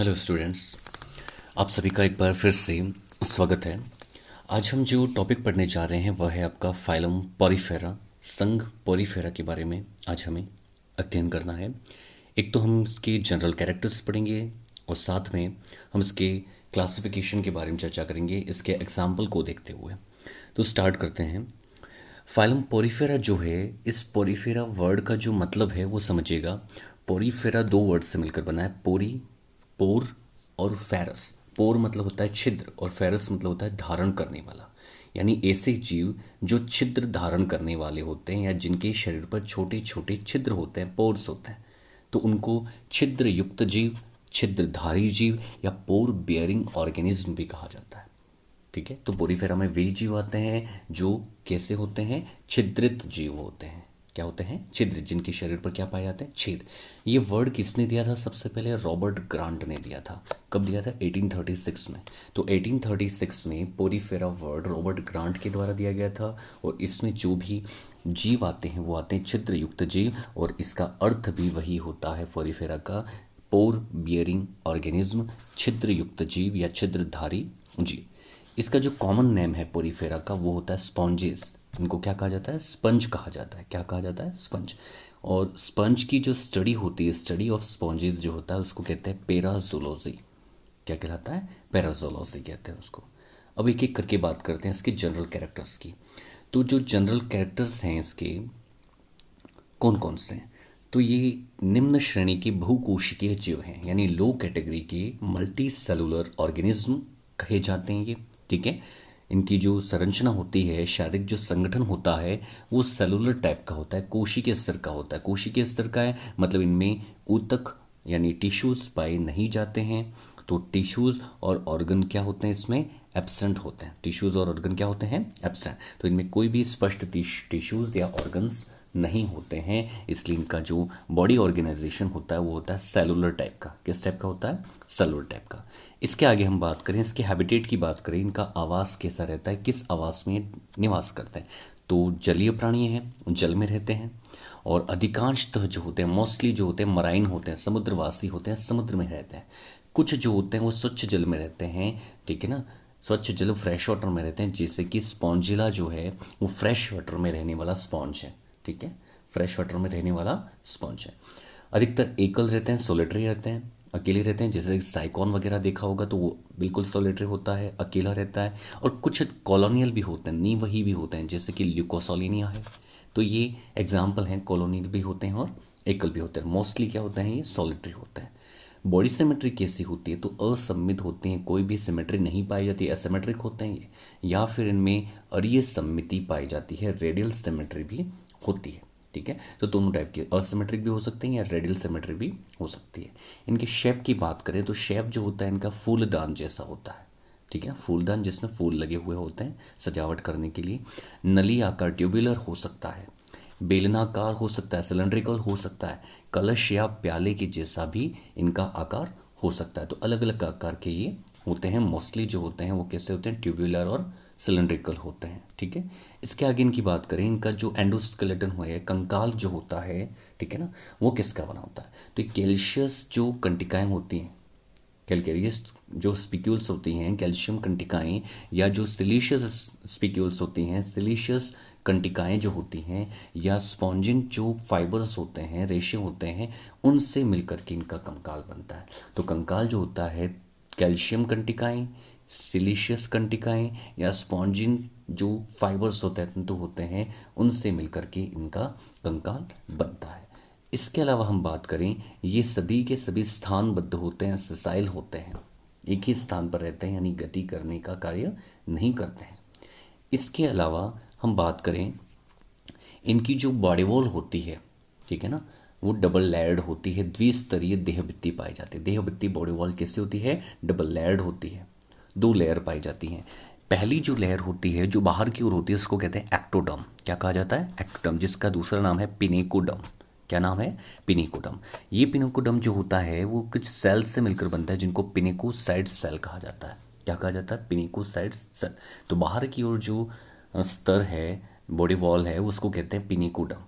Hello students, आप सभी का एक बार फिर से स्वागत है। आज हम जो टॉपिक पढ़ने जा रहे हैं वह है आपका फाइलम पॉलीफेरा, संघ पॉलीफेरा के बारे में आज हमें अध्ययन करना है। एक तो हम इसके जनरल कैरेक्टर्स पढ़ेंगे और साथ में हम इसके क्लासिफिकेशन के बारे में चर्चा करेंगे इसके एग्जाम्पल को देखते हुए। तो स्टार्ट करते हैं। फाइलम पोरीफेरा जो है, इस पोरीफेरा वर्ड का जो मतलब है वो समझिएगा। पोरीफेरा दो वर्ड से मिलकर बना है, पोरी पोर और फेरस। पोर मतलब होता है छिद्र और फेरस मतलब होता है धारण करने वाला। यानी ऐसे जीव जो छिद्र धारण करने वाले होते हैं या जिनके शरीर पर छोटे छोटे छिद्र होते हैं, पोर्स होते हैं, तो उनको छिद्र युक्त जीव, छिद्रधारी जीव या पोर बियरिंग ऑर्गेनिज्म भी कहा जाता है। ठीक है, तो पोरीफेरा में वे जीव आते हैं जो कैसे होते हैं, छिद्रित जीव होते हैं। क्या होते हैं? छिद्र, जिनके शरीर पर क्या पाए जाते हैं? छेद। ये वर्ड किसने दिया था? सबसे पहले रॉबर्ट ग्रांट ने दिया था। कब दिया था? 1836 में। तो 1836 में पोरीफेरा वर्ड रॉबर्ट ग्रांट के द्वारा दिया गया था और इसमें जो भी जीव आते हैं वो आते हैं छिद्र युक्त जीव, और इसका अर्थ भी वही होता है पोरीफेरा का, पोर बियरिंग ऑर्गेनिज्म, छिद्र युक्त जीव या छिद्रधारी जीव। इसका जो कॉमन नेम है पोरीफेरा का वो होता है स्पॉन्जेस। इनको क्या कहा जाता है? स्पंज कहा जाता है। क्या कहा जाता है? स्पंज। और स्पंज की जो स्टडी होती है, स्टडी ऑफ स्पॉन्जेस जो होता है, उसको कहते हैं पेराजोलॉजी। क्या कहलाता है? पेराजोलॉजी कहते हैं उसको। अब एक एक करके बात करते हैं इसके जनरल कैरेक्टर्स की। तो जो जनरल कैरेक्टर्स हैं इसके कौन कौन से हैं? तो ये निम्न श्रेणी के बहुकोशिकीय जीव हैं, यानी लो कैटेगरी के मल्टी सेलुलर ऑर्गेनिज्म कहे जाते हैं ये। ठीक है, इनकी जो संरचना होती है, शारीरिक जो संगठन होता है वो सेलुलर टाइप का होता है, कोशिकीय स्तर का होता है। कोशिकीय स्तर का है मतलब इनमें ऊतक यानी टिश्यूज पाए नहीं जाते हैं। तो टिश्यूज और ऑर्गन क्या होते हैं? इसमें एब्सेंट होते हैं। टिश्यूज और ऑर्गन क्या होते हैं? एब्सेंट। तो इनमें कोई भी स्पष्ट टिश्यूज या ऑर्गन्स नहीं होते हैं, इसलिए इनका जो बॉडी ऑर्गेनाइजेशन होता है वो होता है सेलुलर टाइप का। किस टाइप का होता है? सेलुलर टाइप का। इसके आगे हम बात करें, इसके हैबिटेट की बात करें, इनका आवास कैसा रहता है, किस आवास में निवास करते हैं? तो जलीय प्राणी हैं, जल में रहते हैं, और अधिकांशतः जो होते हैं, मोस्टली जो होते हैं मराइन होते हैं, समुद्रवासी होते हैं, समुद्र में रहते हैं। कुछ जो होते हैं वो स्वच्छ जल में रहते हैं। ठीक है ना, स्वच्छ जल फ्रेश वाटर में रहते हैं, जैसे कि स्पॉन्जिला जो है वो फ्रेश वाटर में रहने वाला स्पॉन्ज है। ठीक है, फ्रेश वाटर में रहने वाला स्पॉन्ज है। अधिकतर एकल रहते हैं, सोलिटरी रहते हैं, अकेले रहते हैं। जैसे साइकॉन वगैरह देखा होगा तो वो बिल्कुल सोलिटरी होता है, अकेला रहता है। और कुछ कॉलोनियल भी होते हैं, निवही भी होते हैं, जैसे कि ल्यूकोसोलिनिया है। तो ये एग्जाम्पल हैं, कॉलोनियल भी होते हैं और एकल भी होते हैं। मोस्टली क्या होते हैं? ये सोलिटरी होते हैं। बॉडी सिमेट्री कैसी होती है? तो असममित होते हैं, कोई भी सिमेट्री नहीं पाई जाती, एसिमेट्रिक होते हैं ये। या फिर इनमें अरीय सममिति पाई जाती है, रेडियल सिमेट्री भी होती है। ठीक है, तो दोनों टाइप की असिमेट्रिक भी हो सकते हैं या रेडियल सिमेट्री भी हो सकती है। इनके शेप की बात करें तो शेप जो होता है इनका फूलदान जैसा होता है। ठीक है, फूलदान जिसमें फूल लगे हुए होते हैं सजावट करने के लिए। नली आकार ट्यूबुलर हो सकता है, बेलनाकार हो सकता है, सिलेंड्रिकल हो सकता है, कलश या प्याले के जैसा भी इनका आकार हो सकता है। तो अलग अलग आकार के ये होते हैं। मोस्टली जो होते हैं वो कैसे होते हैं? ट्यूबुलर और सिलेंड्रिकल होते हैं। ठीक है, इसके आगे इनकी बात करें, इनका जो एंडोस्केलेटन है, कंकाल जो होता है, ठीक है ना, वो किसका बना होता है? तो कैल्शियस जो कंटिकाएं होती हैं, कैलकेरियस जो स्पिक्यूल्स होती हैं, कैल्शियम कंटिकाएं, या जो सिलीशियस स्पिक्यूल्स होती हैं, सिलीशियस कंटिकाएं जो होती हैं, या स्पॉन्जिन जो फाइबर्स होते हैं, रेशे होते हैं, उनसे मिलकर के इनका कंकाल बनता है। तो कंकाल जो होता है कैल्शियम कंटिकाएं, सिलीशियस कंटिकाएं या स्पॉन्जिन जो फाइबर्स होते हैं तो होते हैं, उनसे मिलकर के इनका कंकाल बनता है। इसके अलावा हम बात करें, ये सभी के सभी स्थानबद्ध होते हैं, ससाइल होते हैं, एक ही स्थान पर रहते हैं, यानी गति करने का कार्य नहीं करते हैं। इसके अलावा हम बात करें, इनकी जो बॉडी वॉल होती है, ठीक है ना, वो डबल लेयर्ड होती है, द्विस्तरीय देहभित्ति पाई जाती है। देहभित्ति बॉडी वॉल कैसी होती है? डबल लेयर्ड होती है, दो लेयर पाई जाती हैं। पहली जो लेयर होती है जो बाहर की ओर होती है उसको कहते हैं एक्टोडर्म। क्या कहा जाता है? एक्टोडर्म, जिसका दूसरा नाम है पिनेकोडर्म। क्या नाम है? पिनेकोडर्म। ये पिनेकोडर्म जो होता है वो कुछ सेल्स से मिलकर बनता है जिनको पिनेकोसाइड सेल कहा जाता है। क्या कहा जाता है? पिनेकोसाइड सेल। तो बाहर की ओर जो स्तर है, बॉडी वॉल है, उसको कहते हैं पिनेकोडर्म।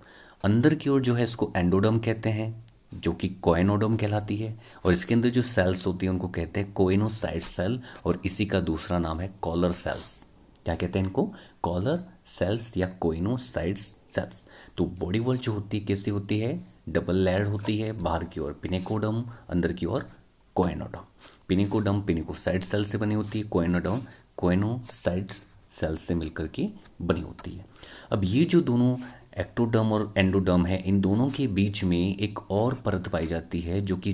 अंदर की ओर जो है इसको एंडोडर्म कहते हैं। जो कि कोएनोडर्म कहलाती है। और इसके अंदर जो सेल्स होती हैं उनको कहते हैं कोइनोसाइट सेल, और इसी का दूसरा नाम है कॉलर सेल्स। क्या कहते हैं इनको? कॉलर सेल्स या कोइनोसाइट्स सेल्स। तो बॉडी वॉल जो होती है कैसी होती है? डबल लेयर्ड होती है, बाहर की ओर पिनेकोडर्म, अंदर की ओर कोएनोडर्म। पिनेकोडर्म पिनेकोसाइट सेल से बनी होती है, कोएनोडर्म कोइनोसाइट्स सेल से मिलकर के बनी होती है। अब ये जो दोनों एक्टोडर्म और एंडोडर्म है, इन दोनों के बीच में एक और परत पाई जाती है जो कि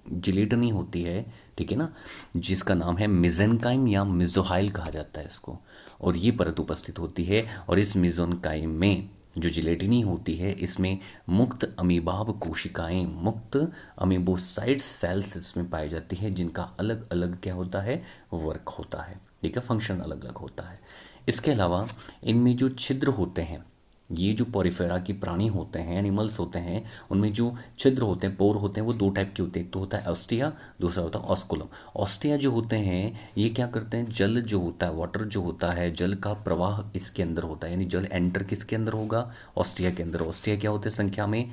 जिलेटनी होती है, ठीक है ना, जिसका नाम है मिजेनकाइम या मिजोहाइल कहा जाता है इसको। और ये परत उपस्थित होती है, और इस मिजेनकाइम में जो जिलेटिनी होती है इसमें मुक्त अमीबाब कोशिकाएं, मुक्त अमीबोसाइट सेल्स इसमें पाई जाती है, जिनका अलग अलग क्या होता है? वर्क होता है, ठीक है, फंक्शन अलग अलग होता है। इसके अलावा इनमें जो छिद्र होते हैं, ये जो पोरिफेरा की प्राणी होते हैं, एनिमल्स होते हैं, उनमें जो छिद्र होते हैं, पोर होते हैं, वो दो टाइप के होते हैं। एक तो होता है ऑस्टिया, दूसरा होता है ऑस्कुलम। ऑस्टिया जो होते हैं ये क्या करते हैं? जल जो होता है, वाटर जो होता है, जल का प्रवाह इसके अंदर होता है, यानी जल एंटर किसके अंदर होगा? ऑस्टिया के अंदर। ऑस्टिया क्या होते हैं? संख्या में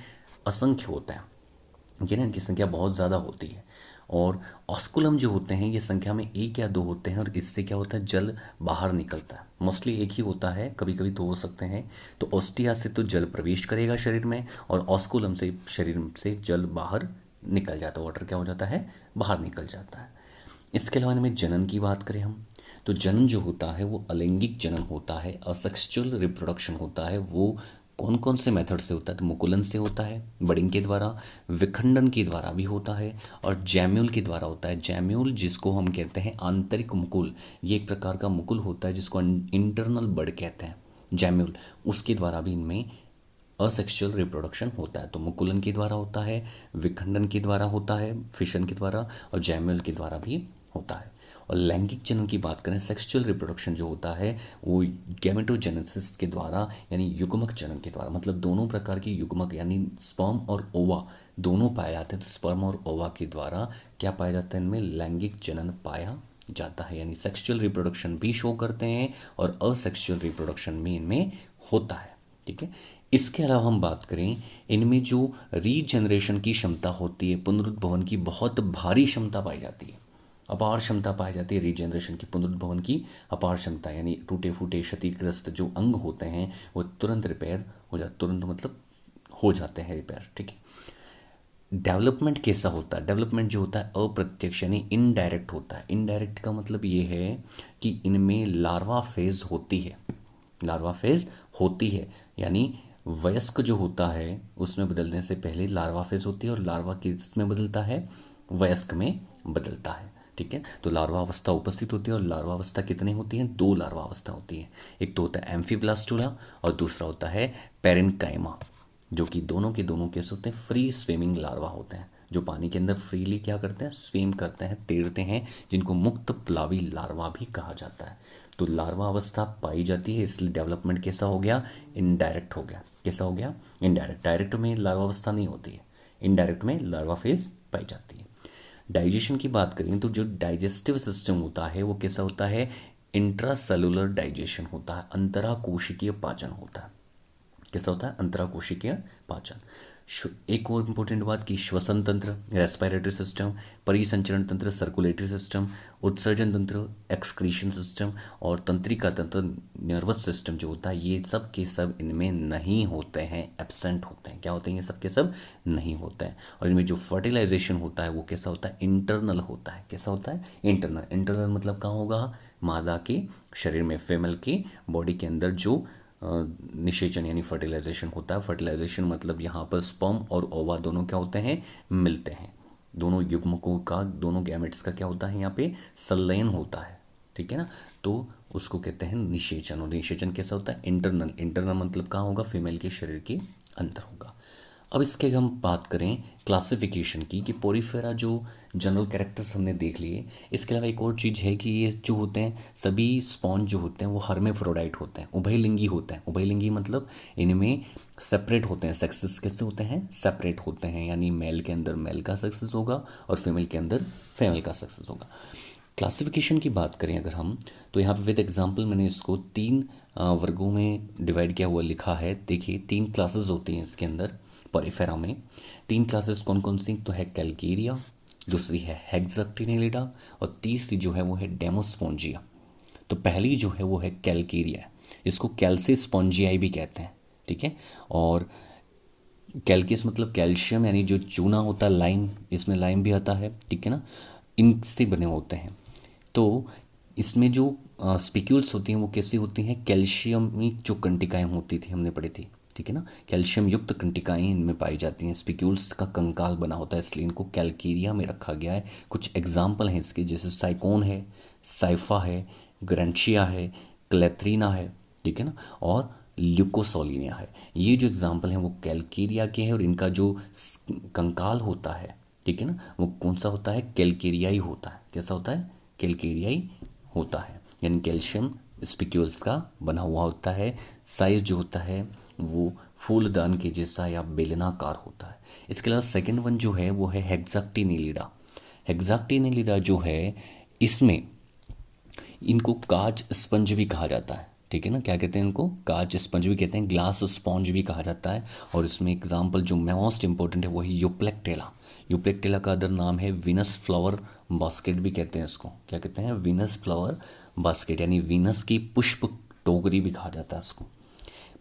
असंख्य होता है, ये ना, इनकी संख्या बहुत ज़्यादा होती है। और ऑस्कुलम जो होते हैं ये संख्या में एक या दो होते हैं, और इससे क्या होता है? जल बाहर निकलता है। मोस्टली एक ही होता है, कभी कभी दो हो सकते हैं। तो ऑस्टिया से तो जल प्रवेश करेगा शरीर में, और ऑस्कुलम से शरीर से जल बाहर निकल जाता है, वाटर क्या हो जाता है? बाहर निकल जाता है। इसके अलावा इनमें जनन की बात करें हम, तो जनन जो होता है वो अलैंगिक जनन होता है, असेक्सुअल रिप्रोडक्शन होता है। वो कौन कौन से मेथड से होता है? तो मुकुलन से होता है, बडिंग के द्वारा, विखंडन के द्वारा भी होता है, और जैम्यूल के द्वारा होता है। जैम्यूल जिसको हम कहते हैं आंतरिक मुकुल, ये एक प्रकार का मुकुल होता है जिसको इंटरनल बड कहते हैं, जैम्यूल, उसके द्वारा भी इनमें असेक्सुअल रिप्रोडक्शन होता है। तो मुकुलन के द्वारा होता है, विखंडन के द्वारा होता है, फिशन के द्वारा, और जैम्यूल के द्वारा भी होता है। और लैंगिक जनन की बात करें, सेक्सुअल रिप्रोडक्शन जो होता है वो गैमेटोजेनेसिस के द्वारा, यानी युग्मक जनन के द्वारा, मतलब दोनों प्रकार की युग्मक यानी स्पर्म और ओवा दोनों पाए जाते हैं। तो स्पर्म और ओवा के द्वारा क्या पाया जाता है? इनमें लैंगिक जनन पाया जाता है, यानी सेक्सुअल रिप्रोडक्शन भी शो करते हैं और असेक्सुअल रिप्रोडक्शन भी इनमें होता है, ठीक है। इसके अलावा हम बात करें, इनमें जो रीजनरेशन की क्षमता होती है, पुनरुद्भवन की बहुत भारी क्षमता पाई जाती है, अपार क्षमता पाई जाती है रीजनरेशन की, पुनरुद्भवन की अपार क्षमता, यानी टूटे फूटे क्षतिग्रस्त जो अंग होते हैं वो तुरंत रिपेयर हो जाते, तुरंत मतलब हो जाते हैं रिपेयर, ठीक है। डेवलपमेंट कैसा होता है? डेवलपमेंट जो होता है अप्रत्यक्ष यानी इनडायरेक्ट होता है। इनडायरेक्ट का मतलब ये है कि इनमें लार्वा फेज होती है, लार्वा फेज होती है, यानी वयस्क जो होता है उसमें बदलने से पहले लार्वा फेज होती है, और लार्वा किस में बदलता है? वयस्क में बदलता है, ठीक है। तो लार्वा अवस्था उपस्थित होती है, और लार्वा अवस्था कितनी होती है? दो लार्वा अवस्था होती है। एक तो होता है एम्फीब्लास्टुला, और दूसरा होता है पेरेन्काइमा, जो कि दोनों के दोनों कैसे होते हैं? फ्री स्विमिंग लार्वा होते हैं, जो पानी के अंदर फ्रीली क्या करते हैं? स्विम करते हैं, तैरते हैं, जिनको मुक्त प्लावी लार्वा भी कहा जाता है। तो लार्वा अवस्था पाई जाती है, इसलिए डेवलपमेंट कैसा हो गया? इनडायरेक्ट हो गया। कैसा हो गया? इनडायरेक्ट। डायरेक्ट में लार्वा अवस्था नहीं होती है, इनडायरेक्ट में लार्वा फेज पाई जाती है। डाइजेशन की बात करें तो जो डाइजेस्टिव सिस्टम होता है वो कैसा होता है? इंट्रासेलुलर डाइजेशन होता है, अंतराकोशिकीय पाचन होता है। कैसा होता है? अंतराकोशिकीय पाचन। एक और इंपॉर्टेंट बात कि श्वसन तंत्र, रेस्पिरेटरी सिस्टम, परिसंचरण तंत्र, सर्कुलेटरी सिस्टम, उत्सर्जन तंत्र, एक्सक्रीशन सिस्टम, और तंत्रिका तंत्र, नर्वस सिस्टम जो होता है, ये सब के सब इनमें नहीं होते हैं, एब्सेंट होते हैं। क्या होते हैं? ये सब के सब नहीं होते हैं। और इनमें जो फर्टिलाइजेशन होता है वो कैसा होता है? इंटरनल होता है। कैसा होता है? इंटरनल। इंटरनल मतलब कहाँ होगा? मादा के शरीर में, फीमेल की बॉडी के अंदर जो निषेचन यानी फर्टिलाइजेशन होता है। फर्टिलाइजेशन मतलब यहाँ पर स्पर्म और ओवा दोनों क्या होते हैं? मिलते हैं। दोनों युग्मकों का, दोनों गैमेट्स का क्या होता है? यहाँ पे संलयन होता है, ठीक है ना। तो उसको कहते हैं निषेचन। और निषेचन कैसा होता है? इंटरनल। इंटरनल मतलब कहाँ होगा? फीमेल के शरीर के अंदर होगा। अब इसके हम बात करें क्लासिफिकेशन की, कि पोरीफेरा जो जनरल कैरेक्टर्स हमने देख लिए, इसके अलावा एक और चीज़ है कि ये जो होते हैं सभी स्पॉन्ज जो होते हैं वो हर्मेफ्रोडाइट होते हैं, उभयलिंगी होते हैं। उभयलिंगी मतलब इनमें सेपरेट होते हैं, सेक्सेस कैसे होते हैं? सेपरेट होते हैं, यानी मेल के अंदर मेल का सक्सेस होगा और फीमेल के अंदर फीमेल का सक्सेस होगा। क्लासिफिकेशन की बात करें अगर हम, तो यहाँ पे विद एग्जांपल मैंने इसको तीन वर्गों में डिवाइड किया हुआ लिखा है। देखिए 3 क्लासेस होती हैं इसके अंदर। पॉरीफेरा में 3 क्लासेस कौन कौन सी, तो है कैलकेरिया, दूसरी है हेक्साक्टिनेलिडा और तीसरी जो है वो है डेमोस्पोंजिया। तो पहली जो है वो है कैलकेरिया, इसको कैल्सीस्पोंजियाई भी कहते हैं, ठीक है। और कैल्किस मतलब कैल्शियम, यानी जो चूना होता है, लाइम, इसमें लाइम भी आता है, ठीक है ना, इनसे बने होते हैं। तो इसमें जो स्पिक्यूल्स होती हैं वो कैसी होती हैं, कैल्शियमिक जो कंटिकाएं होती थी हमने पढ़ी थी, ठीक है ना, कैल्शियम युक्त कंटिकाएं इनमें पाई जाती हैं, स्पिक्यूल्स का कंकाल बना होता है, इसलिए इनको कैलकेरिया में रखा गया है। कुछ एग्जाम्पल हैं इसके, जैसे साइकोन है, साइफा है, ग्रेंशिया है, क्लेथरीना है, ठीक है ना, और ल्यूकोसोलिनिया है। ये जो एग्जाम्पल हैं वो कैलकेरिया के हैं, और इनका जो कंकाल होता है, ठीक है ना, वो कौन सा होता है, कैलकेरियाई होता है। कैसा होता है, कैलकेरियाई होता है, यानी कैल्शियम स्पिक्यूल्स का बना हुआ होता है। साइज जो होता है वो फूलदान के जैसा या बेलनाकार होता है। इसके अलावा सेकेंड वन जो है वो है हेक्साक्टिनेलिडा। हेक्साक्टिनेलिडा जो है, इसमें इनको कांच स्पंज भी कहा जाता है, ठीक है ना, क्या कहते हैं इनको, कांच स्पंज भी कहते हैं, ग्लास स्पॉन्ज भी कहा जाता है। और इसमें एग्जाम्पल जो मोस्ट इंपॉर्टेंट है वही यूप्लेक्टेला। यूप्लेक्टेला का अदर नाम है वीनस फ्लावर बास्केट भी कहते हैं इसको, क्या कहते हैं, वीनस फ्लावर बास्केट, यानी वीनस की पुष्प टोकरी भी कहा जाता है इसको।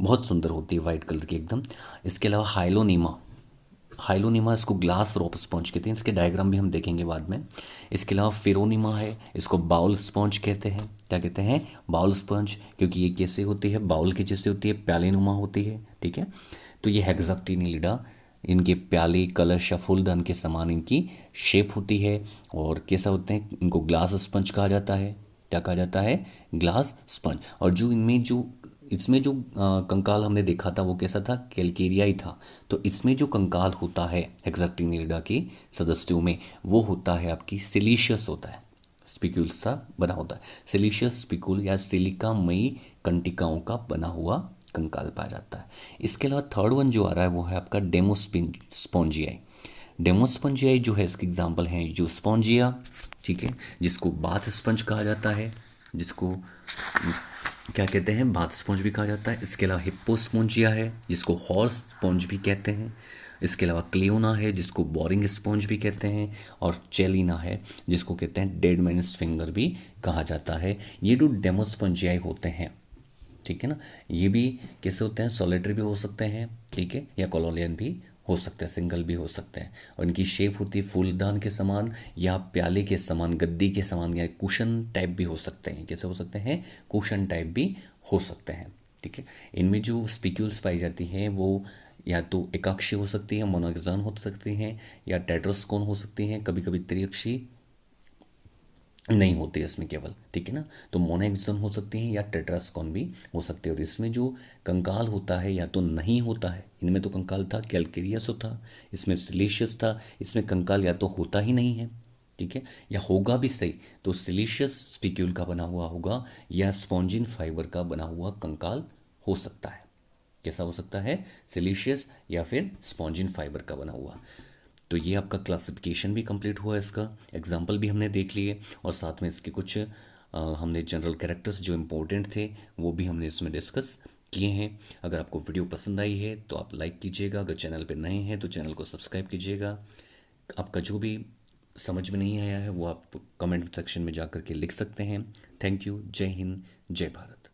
बहुत सुंदर होती है, वाइट कलर की एकदम। इसके अलावा हाइलोनीमा, हाइलोनिमा इसको ग्लास रोप स्पॉन्ज कहते हैं, इसके डायग्राम भी हम देखेंगे बाद में। इसके अलावा फिरोनिमा है, इसको बाउल स्पॉन्ज कहते हैं। क्या कहते हैं, बाउल स्पॉन्ज, क्योंकि ये कैसे होती है, बाउल की जैसे होती है, प्यालेनुमा होती है, ठीक है। तो ये हेक्साक्टिनेलिडा, इनके प्याले, कलश या फूलदान के समान इनकी शेप होती है। और कैसा होते हैं, इनको ग्लास स्पंज कहा जाता है। क्या कहा जाता है, ग्लास स्पंज। और जो इनमें जो इसमें जो कंकाल हमने देखा था वो कैसा था, कैलकेरिया ही था। तो इसमें जो कंकाल होता है हेक्साक्टिनेलिडा के सदस्यों में, वो होता है आपकी सिलीशियस होता है, स्पिक्यूल सा बना होता है। सिलीशियस स्पिक्यूल या सिलिकामयी कंटिकाओं का बना हुआ कंकाल पाया जाता है। इसके अलावा थर्ड वन जो आ रहा है वो है आपका डेमोस्पोंजियाई। डेमोस्पोंजियाई जो है, इसके एग्जाम्पल हैं यूस्पोंजिया, ठीक है, जिसको बाथ स्पंज कहा जाता है, जिसको क्या कहते हैं, बाथ स्पॉन्ज भी कहा जाता है। इसके अलावा हिप्पोस्पोंजिया है, जिसको हॉर्स स्पॉन्ज भी कहते हैं। इसके अलावा क्लियोना है, जिसको बोरिंग स्पॉन्ज भी कहते हैं। और चेलिना है, जिसको कहते हैं डेड मैन्स फिंगर भी कहा जाता है। ये जो डेमोस्पोंजियाई होते हैं, ठीक है ना, ये भी कैसे होते हैं, सॉलिटरी भी हो सकते हैं, ठीक है, या कॉलोनियन भी हो सकते हैं, सिंगल भी हो सकते हैं। और इनकी शेप होती है फूलदान के समान या प्याले के समान, गद्दी के समान, या कुशन टाइप भी हो सकते हैं। कैसे हो सकते हैं, कुशन टाइप भी हो सकते हैं, ठीक है। इनमें जो स्पिक्यूल्स पाई जाती हैं वो या तो एकाक्षी हो सकती है, मोनोक्सॉन हो सकती हैं, या टेट्रास्कोन हो सकती हैं, कभी कभी त्रिअक्षी नहीं होती है इसमें केवल, ठीक है ना। तो मोनोएक्सोन हो सकती हैं या टेट्रास्कॉन भी हो सकते हैं। और इसमें जो कंकाल होता है या तो नहीं होता है, इनमें तो कंकाल था, कैलकेरियस था, इसमें सिलीशियस था, इसमें कंकाल या तो होता ही नहीं है, ठीक है, या होगा भी सही तो सिलीशियस स्पिक्यूल का बना हुआ होगा, या स्पॉन्जिन फाइबर का बना हुआ कंकाल हो सकता है। कैसा हो सकता है, सिलीशियस या फिर स्पॉन्जिन फाइबर का बना हुआ। तो ये आपका क्लासिफिकेशन भी कंप्लीट हुआ, इसका एग्जाम्पल भी हमने देख लिए, और साथ में इसके कुछ हमने जनरल कैरेक्टर्स जो इम्पोर्टेंट थे वो भी हमने इसमें डिस्कस किए हैं। अगर आपको वीडियो पसंद आई है तो आप लाइक कीजिएगा, अगर चैनल पे नए हैं तो चैनल को सब्सक्राइब कीजिएगा। आपका जो भी समझ में नहीं आया है वो आप कमेंट सेक्शन में जा कर के लिख सकते हैं। Thank you. जय हिंद, जय भारत।